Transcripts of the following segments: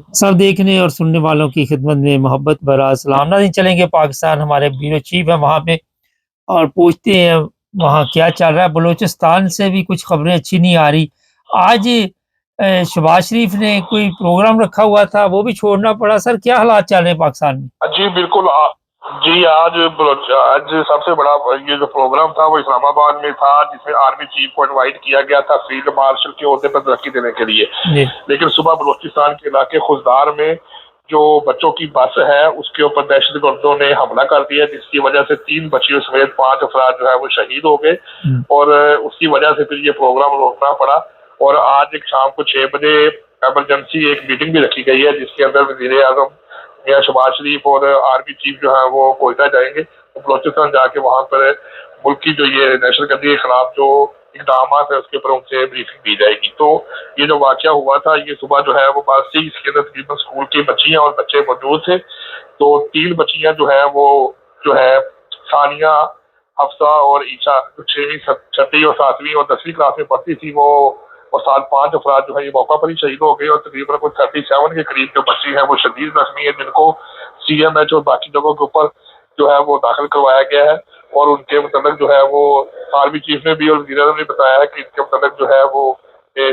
सब देखने और सुनने वालों की खिदमत में मोहब्बत भरा सलाम। नाज़रीन, चलेंगे पाकिस्तान, हमारे ब्यूरो चीफ है वहाँ पे और पूछते हैं वहाँ क्या चल रहा है। बलूचिस्तान से भी कुछ खबरें अच्छी नहीं आ रही। आज शहबाज शरीफ ने कोई प्रोग्राम रखा हुआ था, वो भी छोड़ना पड़ा। सर, क्या हालात चल रहे हैं पाकिस्तान में? जी बिल्कुल। जी आज सबसे बड़ा ये जो प्रोग्राम था वो इस्लामाबाद में था, जिसमें आर्मी चीफ को इनवाइट किया गया था फील्ड मार्शल के ओहदे पर तरक्की देने के लिए। जी। लेकिन सुबह बलूचिस्तान के इलाके खुजदार में जो बच्चों की बस है उसके ऊपर दहशतगर्दों ने हमला कर दिया, जिसकी वजह से 3 बच्चियों समेत 5 अफराद जो है वो शहीद हो गए। और उसकी वजह से फिर ये प्रोग्राम रोकना पड़ा। और आज एक शाम को 6 बजे एमरजेंसी एक मीटिंग भी रखी गई है, जिसके अंदर वजीर आजम मियां शहबाज शरीफ और आर्मी चीफ जो है वो कोयटा जाएंगे। तो बलोचिस्तान जाके वहां पर मुल्क की जो ये दहशतगर्दी के खिलाफ जो इकदाम है उसके ऊपर उनसे ब्रीफिंग दी जाएगी। तो ये जो वाकया हुआ था ये सुबह जो है वो बस से इसके अंदर तकरीबन स्कूल की बच्चियां और बच्चे मौजूद थे। तो 3 बच्चियां जो है वो जो है सानिया, हफ्सा और ईशा, जो 6वीं 6वीं और 7वीं और 10वीं क्लास में पढ़ती थी वो, और साथ 5 अफराद जो है ये मौका पर ही शहीद हो गए। और तकरीबन कोई 37 के करीब जो बच्ची है वो शदीद जख्मी है, जिनको CMH और बाकी जगहों के ऊपर जो है वो दाखिल करवाया गया है। और उनके मतलब जो है वो आर्मी चीफ ने भी और वज़ीर आज़म ने बताया है कि इनके मतलब जो है वो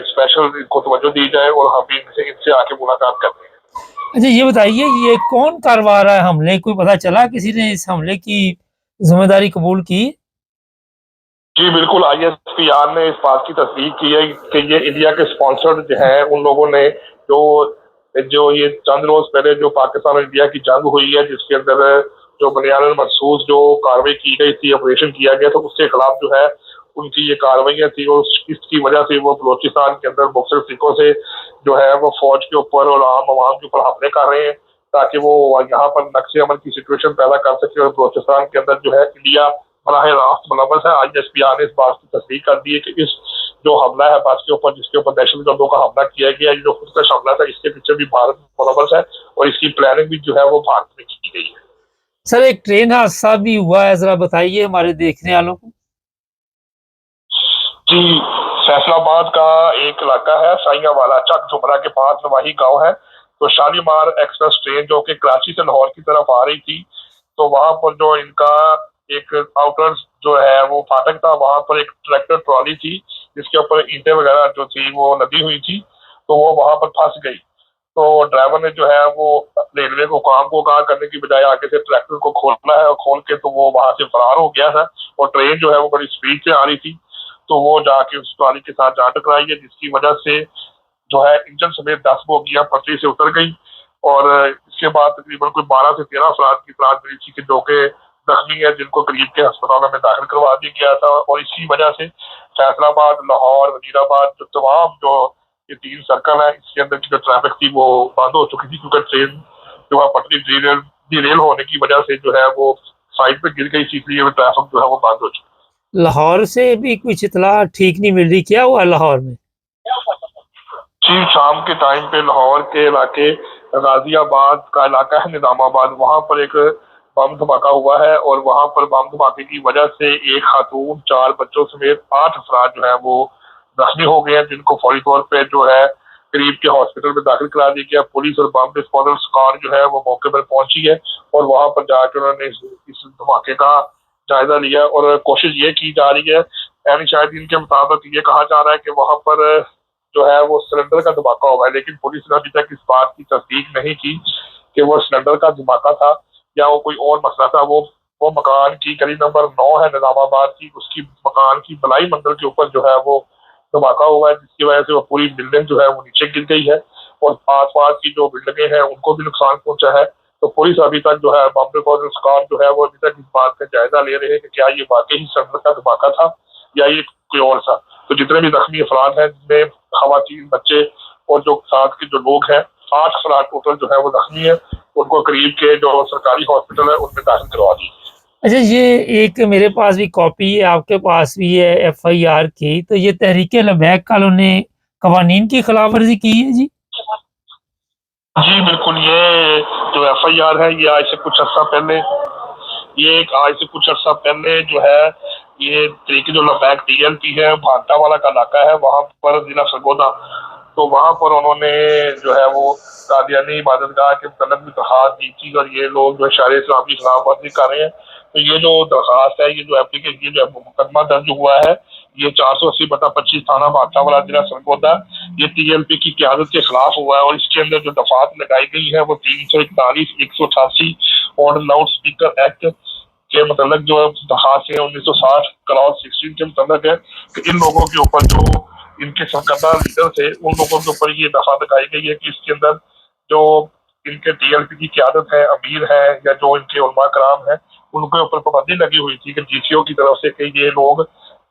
स्पेशल इनको तवज्जो दी जाए और हम भी इनसे आके मुलाकात करते हैं। अच्छा, ये बताइए, ये कौन करवा रहा है हमले? कोई पता चला किसी ने इस हमले की जिम्मेदारी कबूल की? जी बिल्कुल। ISPR ने इस बात की तस्दीक की है कि ये इंडिया के स्पॉन्सर्ड जो है उन लोगों ने जो जो ये चंद रोज पहले जो पाकिस्तान और इंडिया की जंग हुई है, जिसके अंदर जो बुनियादन मखसूस जो कार्रवाई की गई थी, ऑपरेशन किया गया, तो उसके खिलाफ जो है उनकी ये कार्रवाइयाँ थी। और इसकी वजह से वो बलोचिस्तान के अंदर मुख्तलिफ तरीकों से जो है वो फौज के ऊपर और आम आवाम के ऊपर हमले कर रहे हैं, ताकि वो यहाँ पर नक्शे अमल की सिचुएशन पैदा कर सके। और बलोचिस्तान के अंदर जो है इंडिया बराह रास्त मुलव्वस है। ISPR ने इस बात की तस्दीक कर दी है कि इस जो हमला है बस के ऊपर, जिसके ऊपर दहशतगर्दों का हमला किया गया, जो खुदकश हमला था, इसके पीछे भी भारत मुलव्वस है और इसकी प्लानिंग भी जो है वो भारत में की गई है। सर, एक ट्रेन हादसा भी हुआ है, जरा बताइए हमारे देखने वालों को। जी, फैसलाबाद का एक इलाका है साइयावाला चक झुमरा के पास नवाही गांव है। तो शालीमार एक्सप्रेस ट्रेन जो कि कराची से लाहौर की तरफ आ रही थी, तो वहां पर जो इनका एक आउटर जो है वो फाटक था, वहां पर एक ट्रैक्टर ट्रॉली थी जिसके ऊपर ईंटें वगैरह जो थी वो लदी हुई थी, तो वो वहां पर फंस गई। तो ड्राइवर ने जो है वो रेलवे को काम को कहा करने की बजाय आगे से ट्रैक्टर को खोलना है, और खोल के तो वो वहां से फरार हो गया था। और ट्रेन जो है वो बड़ी स्पीड से आ रही थी, तो वो जाके उस ट्रॉली के साथ जा टकराई है, जिसकी वजह से जो है इंजन समेत 10 बोगियां पटरी से उतर गई। और इसके बाद तकरीबन कोई 12 से 13 अफराद की इतलात मिली थी कि जो कि जख्मी है, जिनको करीब के अस्पतालों में दाखिल करवा दिया गया था। और इसी वजह से फैसलाबाद, लाहौर, वजीराबाद जो तमाम जो ये 3 सर्कल है, इसके अंदर की जो ट्रैफिक थी वो बंद हो चुकी थी, क्योंकि ट्रेन जो है पटरी डिरेल होने की वजह से जो है वो साइड पे गिर गई थी, इसलिए ट्रैफिक जो है वो बंद हो चुकी। लाहौर से भी कुछ इतला ठीक नहीं मिल रही, क्या हुआ लाहौर में? जी, शाम के टाइम पे लाहौर के इलाके गाजियाबाद का इलाका है निजामाबाद, वहां पर एक बम धमाका हुआ है। और वहां पर बम धमाके की वजह से एक खातून, 4 बच्चों समेत 8 अफराद जो है वो जख्मी हो गए हैं, जिनको फौरी तौर पे जो है करीब के हॉस्पिटल में दाखिल करा दिया गया। पुलिस और बम डिस्पोजल स्क्वाड जो है वो मौके पर पहुंची है और वहां पर जाकर उन्होंने इस धमाके का जायजा लिया। और कोशिश ये की जा रही है, यानी शायद इनके मुताबिक ये कहा जा रहा है कि वहां पर जो है वो सिलेंडर का धमाका हुआ है, लेकिन पुलिस ने अभी तक इस बात की तस्दीक नहीं की कि वो सिलेंडर का धमाका था या वो कोई और मसला था। वो मकान की गली नंबर 9 है निजामाबाद की, उसकी मकान की बलाई मंजिल के ऊपर जो है वो धमाका हुआ है, जिसकी वजह से वो पूरी बिल्डिंग जो है वो नीचे गिर गई है और आस पास की जो बिल्डिंगें हैं उनको भी नुकसान पहुंचा है। तो पुलिस अभी तक जो है बॉम्बे फॉरेस्ट स्क्वाड जो है वो अभी तक इस बात का जायजा ले रहे हैं कि क्या ये वाकई ही सिलेंडर का धमाका था या ये कोई और था। तो जितने भी जख्मी अफराद हैं, जिनमें खवातीन, बच्चे और जो साथ के जो लोग हैं, 8 अफराद टोटल जो है वो जख्मी है, उनको करीब के जो सरकारी हॉस्पिटल है उनमें दाखिल करवा दी। अच्छा, ये एक मेरे पास भी कॉपी है, आपके पास भी है FIR की, तो ये तहरीक लबैक का उन्होंने कवानीन की खिलाफ वर्जी की है जी? जी बिल्कुल। ये जो FIR है ये आज से कुछ अर्सा पहले ये एक आज से कुछ अर्सा पहले जो है ये तरीके जो लबैक TLP है भाटा वाला का इलाका है, वहां पर जिला सरगोदा तो वहां पर उन्होंने जो है वो कादियानी इबादतगाह के मतलब भी दरखास्त दी थी और ये लोग जो शरीय इस्लाम की खिलाफ वर्जी कर रहे हैं। तो ये जो दरखास्त है, ये जो एप्लीकेशन, ये जो मुकदमा दर्ज हुआ है, ये 480/25 थाना बादशाहवाला जिला सरगोदा, ये TLP की क़यादत के खिलाफ हुआ है। और इसके अंदर जो दफात लगाई गई है वो 341, 188 और लाउड स्पीकर एक्ट के मतलब जो दरखास्त है 1960 क्लॉज 16 के मतलब है कि इन लोगों के ऊपर जो इनके सरकर्दा लीडर थे उन लोगों के ऊपर ये दफा लगाई गई है कि इसके अंदर जो इनके TLP की क़यादत है, अमीर है या जो इनके उलमा कराम है, उनके ऊपर पाबंदी लगी हुई थी कि GCO की तरफ से कि ये लोग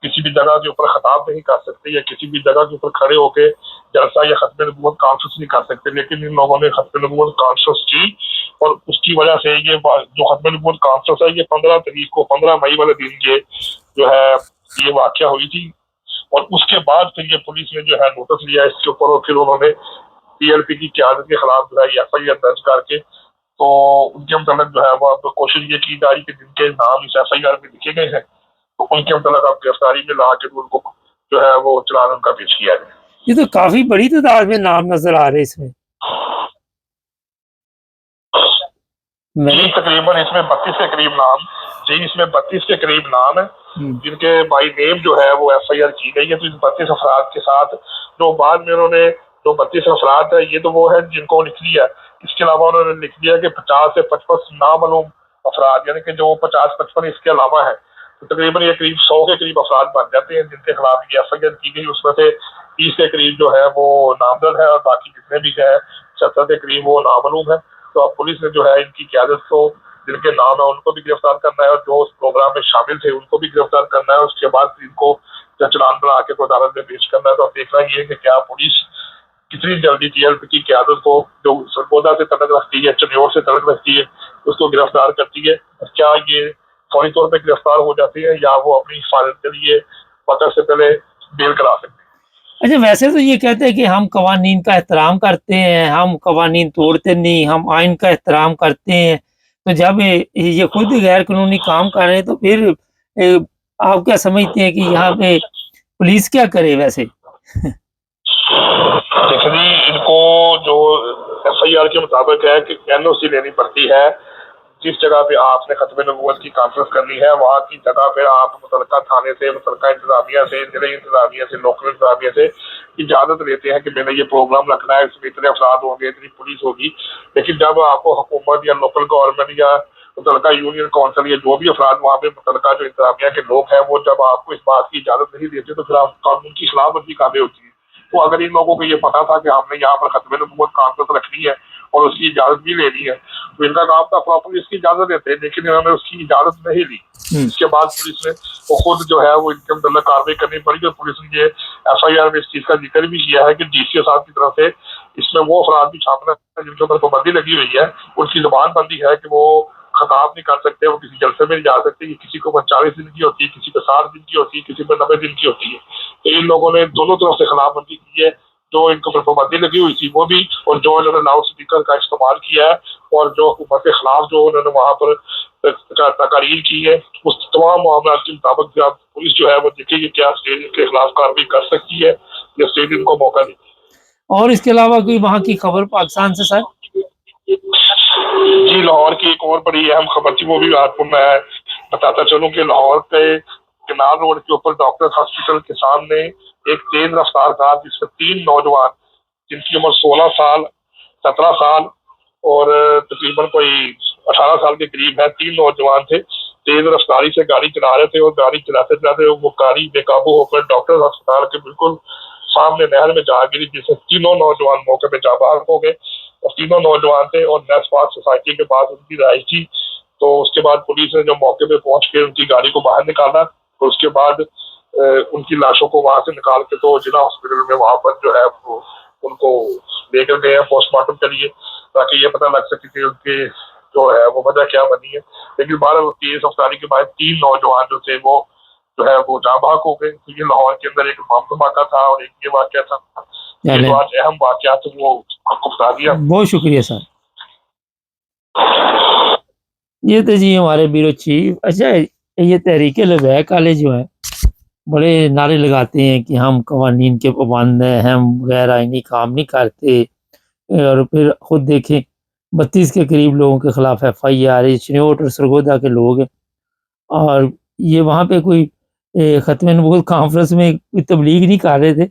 किसी भी जगह के ऊपर खिताब नहीं कर सकते या किसी भी जगह के ऊपर खड़े होकर जलसा या खत्म नबूवत कॉन्फ्रेंस नहीं कर सकते। लेकिन इन लोगों ने खत्म नबूवत कॉन्फ्रेंस की और उसकी वजह से ये जो खत्म नबूवत कॉन्फ्रेंस है, ये 15 तारीख को, 15 मई वाले दिन ये जो है ये वाकया हुई थी। और उसके बाद फिर ये पुलिस ने जो है नोटिस लिया इसके ऊपर और फिर उन्होंने TLP की क़यादत के खिलाफ जो है FIR दर्ज करके तो उनके मतलब जो है वो अब कोशिश ये की जा रही कि जिनके नाम इस FIR में लिखे गए हैं तो उनके मतलब अब गिरफ्तारी में ला के उनको जो है वो चालान उनका पेश किया जाए। ये तो काफी बड़ी तादाद में नाम नजर आ रहे इसमें। जी तकरीबन इसमें 32 के करीब नाम, जी इसमें 32 के करीब नाम है जिनके बाई नेम जो है वो FIR की गई है। तो इन 32 अफराद के साथ जो बाद में उन्होंने जो 32 अफराद है ये तो वो है जिनको लिख लिया, इसके अलावा उन्होंने लिख दिया कि 50 से 55 नामालूम अफराद, यानी कि जो 50-55 इसके अलावा है तो तकरीबन ये करीब 100 के करीब अफराद बन जाते हैं जिनके खिलाफ ये FIR की गई। उसमें से 30 के करीब जो है वो नामजद है और बाकी जितने भी है 70 के करीब वो नामालूम है। तो अब पुलिस ने जो है इनकी क़यादत को जिनके नाम है उनको भी गिरफ्तार करना है और जो उस प्रोग्राम में शामिल थे उनको भी गिरफ्तार करना है। उसके बाद इनको चालान बना के तो अदालत में पेश करना है। तो अब देखना ये है कि क्या पुलिस कितनी जल्दी TLP की क़यादत को जो सरगोदा से तलक रखती है, चन्योर से तलक रखती है, उसको गिरफ्तार करती है। क्या ये फौरी तौर पर गिरफ्तार हो जाती है या वो अपनी हिफाजत के लिए वक्त से पहले बेल करा सकते हैं। अच्छा, वैसे तो ये कहते हैं कि हम कवानीन का एहतराम करते हैं, हम कवानीन तोड़ते नहीं, हम आइन का एहतराम करते हैं। तो जब ये खुद गैर कानूनी काम कर रहे हैं तो फिर आप क्या समझते हैं कि यहाँ पे पुलिस क्या करे वैसे? देखिए इनको जो FIR के मुताबिक है कि NOC लेनी पड़ती है। जिस जगह पे आपने खत्म नबूवत की कॉन्फ्रेंस करनी है वहाँ की जगह पे आप मुतलका थाने से, मुतलका इंतजामिया से, जिले इंतजामिया से, लोकल इंतजामिया से इजाज़त लेते हैं कि मैंने ये प्रोग्राम रखना है, इसमें इतने अफराद होंगे, इतनी पुलिस होगी। लेकिन जब आपको हुकूमत या लोकल गवर्नमेंट या मुतलका यूनियन काउंसिल या जो भी अफराद वहाँ पे मुतलका जो इंतजामिया के लोग हैं वो जब आपको इस बात की इजाज़त नहीं देते तो फिर आप कानून की खिलाफ वर्जी काबे होती है। तो अगर इन लोगों को ये पता था कि हमने यहाँ पर खत्म नबूवत कॉन्फ्रेंस रखनी है और उसकी इजाजत भी लेनी है तो इनका काम था प्रॉपरली इसकी इजाजत देते हैं, लेकिन इन्होंने उसकी इजाजत नहीं ली। इसके बाद पुलिस ने वो खुद जो है वो इनके मतलब कार्रवाई करनी पड़ी और पुलिस ने ये FIR में इस चीज का जिक्र भी किया है कि DCO साहब की तरफ से इसमें वो अफराद भी शामिल है जिनके ऊपर पाबंदी लगी हुई है, उनकी जुबान बंदी है कि वो खिताब नहीं कर सकते, वो किसी जलसे में नहीं जा सकते। किसी को 40 दिन की होती है, किसी को 60 दिन की होती है, किसी को 90 दिन की होती है। तो इन लोगों ने दोनों तरफ से खिलाफवर्जी की है, जो इनको पर पाबंदी लगी हुई थी वो भी और जो इन्होंने लाउड स्पीकर का इस्तेमाल किया है और जो हुकूमत के खिलाफ जो उन्होंने वहां पर तकारीर की है उस तमाम मामला के मुताबिक पुलिस जो है वो देखेगी क्या स्टेट इनके खिलाफ कार्रवाई कर सकती है या स्टेट इनको मौका दे। और इसके अलावा कोई वहाँ की खबर पाकिस्तान से सर? जी लाहौर की एक और बड़ी अहम खबर थी, वो भी आपको मैं बताता चलूं कि लाहौर के केनाल रोड के ऊपर डॉक्टर्स हॉस्पिटल के सामने एक तेज रफ्तार कार जिसमें 3 नौजवान जिनकी उम्र 16 साल, 17 साल और तकरीबन कोई 18 साल के करीब है, 3 नौजवान थे, तेज रफ्तारी से गाड़ी चला रहे थे और गाड़ी चलाते चलाते वो गाड़ी बेकाबू होकर डॉक्टर्स अस्पताल के बिल्कुल सामने नहर में जा गिरी, जिससे तीनों नौजवान मौके पे जा बाहर हो गए और तीनों नौजवान थे और नेस्पात सोसाइटी के पास उनकी रहाइश थी। तो उसके बाद पुलिस ने जो मौके पे पहुंच के उनकी गाड़ी को बाहर निकाला और उसके बाद उनकी लाशों को वहां से निकाल के तो जिला हॉस्पिटल में वहां पर जो है वो उनको लेकर गए हैं पोस्टमार्टम के लिए ताकि ये पता लग सके कि उनके जो है वो वजह क्या बनी है। लेकिन 12 तेज रफ्तारी के बाद 3 नौजवान जो थे वो जो है वो जाँ बहक हो गए। तो ये लाहौर के अंदर एक बम धमाका था और एक ये वाकया था, ये तो आज अहम वाकया तो वो आपको बता दिया। बहुत शुक्रिया सर। ये तो जी हमारे ब्यूरो चीफ। अच्छा, ये तहरीक लबैक वाले जो है बड़े नारे लगाते हैं कि हम कवानीन के पाबंद हैं, हम गैर आइनी काम नहीं करते। और फिर खुद देखें 32 के करीब लोगों के खिलाफ एफआईआर है, चिन्योट और सरगोदा के लोग हैं। और ये वहाँ पे कोई ख़त्म नबूवत कॉन्फ्रेंस में कोई तबलीग नहीं कर रहे थे,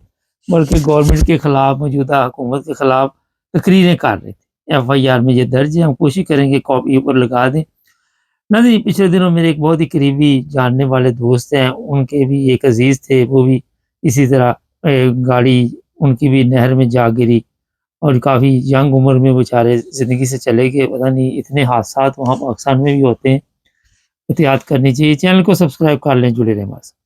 बल्कि गवर्नमेंट के ख़िलाफ़, मौजूदा हुकूमत के ख़िलाफ़ तकरीरें कर रहे थे। एफआईआर में ये दर्ज है, हम कोशिश करेंगे कॉपी ऊपर लगा दें। नाज़रीन, पिछले दिनों मेरे एक बहुत ही करीबी जानने वाले दोस्त हैं, उनके भी एक अज़ीज़ थे, वो भी इसी तरह गाड़ी उनकी भी नहर में जा गिरी और काफ़ी यंग उम्र में बेचारे ज़िंदगी से चले गए। पता नहीं इतने हादसात वहाँ पाकिस्तान में भी होते हैं, एहतियात करनी चाहिए। चैनल को सब्सक्राइब कर लें, जुड़े रहें हमारे साथ।